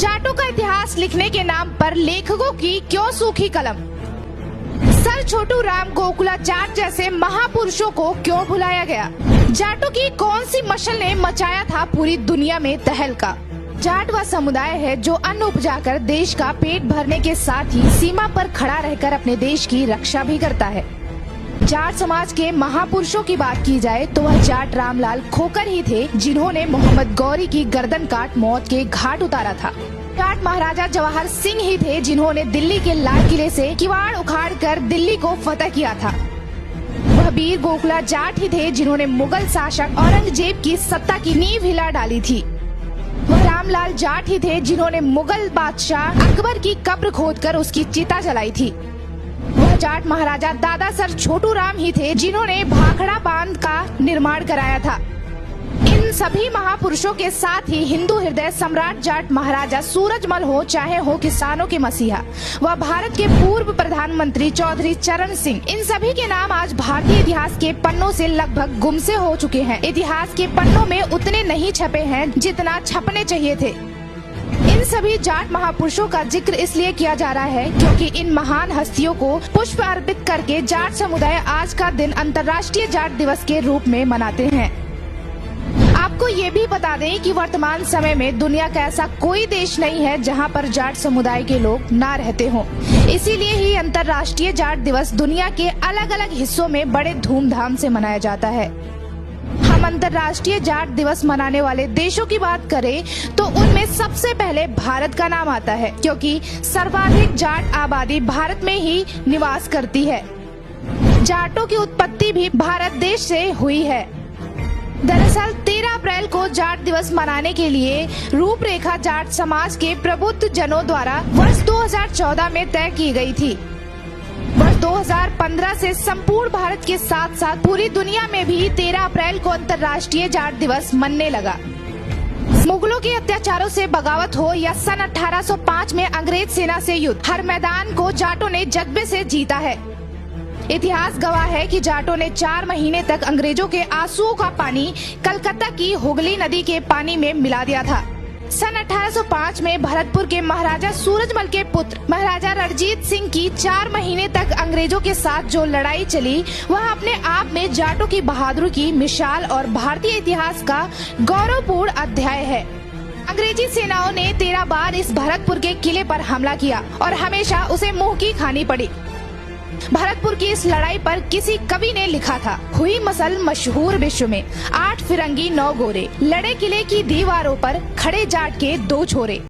जाटों का इतिहास लिखने के नाम पर लेखकों की क्यों सूखी कलम? सर छोटू राम गोकुला जाट जैसे महापुरुषों को क्यों भुलाया गया? जाटों की कौन सी मशाल ने मचाया था पूरी दुनिया में तहलका? जाट वह समुदाय है जो अन्न उपजाकर देश का पेट भरने के साथ ही सीमा पर खड़ा रहकर अपने देश की रक्षा भी करता है। जाट समाज के महापुरुषों की बात की जाए तो वह जाट रामलाल खोकर ही थे जिन्होंने मोहम्मद गौरी की गर्दन काट मौत के घाट उतारा था। जाट महाराजा जवाहर सिंह ही थे जिन्होंने दिल्ली के लाल किले से किवाड़ उखाड़ कर दिल्ली को फतह किया था। वह वीर गोकुला जाट ही थे जिन्होंने मुगल शासक औरंगजेब की सत्ता की नींव हिला डाली थी। वह रामलाल जाट ही थे जिन्होंने मुगल बादशाह अकबर की कब्र खोदकर उसकी चिता जलाई थी। वह जाट महाराजा दादा सर छोटू राम ही थे जिन्होंने भाखड़ा बांध का निर्माण कराया था। इन सभी महापुरुषों के साथ ही हिंदू हृदय सम्राट जाट महाराजा सूरजमल हो चाहे हो किसानों के मसीहा व भारत के पूर्व प्रधानमंत्री चौधरी चरण सिंह, इन सभी के नाम आज भारतीय इतिहास के पन्नों से लगभग गुमसे हो चुके हैं। इतिहास के पन्नों में उतने नहीं छपे हैं जितना छपने चाहिए थे। इन सभी जाट महापुरुषों का जिक्र इसलिए किया जा रहा है क्योंकि इन महान हस्तियों को पुष्प अर्पित करके जाट समुदाय आज का दिन अंतर्राष्ट्रीय जाट दिवस के रूप में मनाते हैं। आपको ये भी बता दें कि वर्तमान समय में दुनिया का ऐसा कोई देश नहीं है जहां पर जाट समुदाय के लोग ना रहते हों। इसीलिए ही अंतर्राष्ट्रीय जाट दिवस दुनिया के अलग अलग हिस्सों में बड़े धूमधाम से मनाया जाता है। हम अंतर्राष्ट्रीय जाट दिवस मनाने वाले देशों की बात करें तो उनमें सबसे पहले भारत का नाम आता है क्योंकि सर्वाधिक जाट आबादी भारत में ही निवास करती है। जाटों की उत्पत्ति भी भारत देश से हुई है। दरअसल 13 अप्रैल को जाट दिवस मनाने के लिए रूपरेखा जाट समाज के प्रबुद्ध जनों द्वारा वर्ष 2014 में तय की गई थी। वर्ष 2015 से संपूर्ण भारत के साथ साथ पूरी दुनिया में भी 13 अप्रैल को अंतर्राष्ट्रीय जाट दिवस मनने लगा। मुगलों के अत्याचारों से बगावत हो या सन 1805 में अंग्रेज सेना से युद्ध, हर मैदान को जाटों ने जज्बे से जीता है। इतिहास गवाह है कि जाटों ने 4 महीने तक अंग्रेजों के आंसुओं का पानी कलकत्ता की हुगली नदी के पानी में मिला दिया था। सन 1805 में भरतपुर के महाराजा सूरजमल के पुत्र महाराजा रणजीत सिंह की 4 महीने तक अंग्रेजों के साथ जो लड़ाई चली वह अपने आप में जाटों की बहादुरी की मिसाल और भारतीय इतिहास का गौरवपूर्ण अध्याय है। अंग्रेजी सेनाओं ने 13 बार इस भरतपुर के किले पर हमला किया और हमेशा उसे मुंह की खानी पड़ी। भरतपुर की इस लड़ाई पर किसी कवि ने लिखा था, हुई मसल मशहूर विश्व में, 8 फिरंगी 9 गोरे, लड़े किले की दीवारों पर, खड़े जाट के 2 छोरे।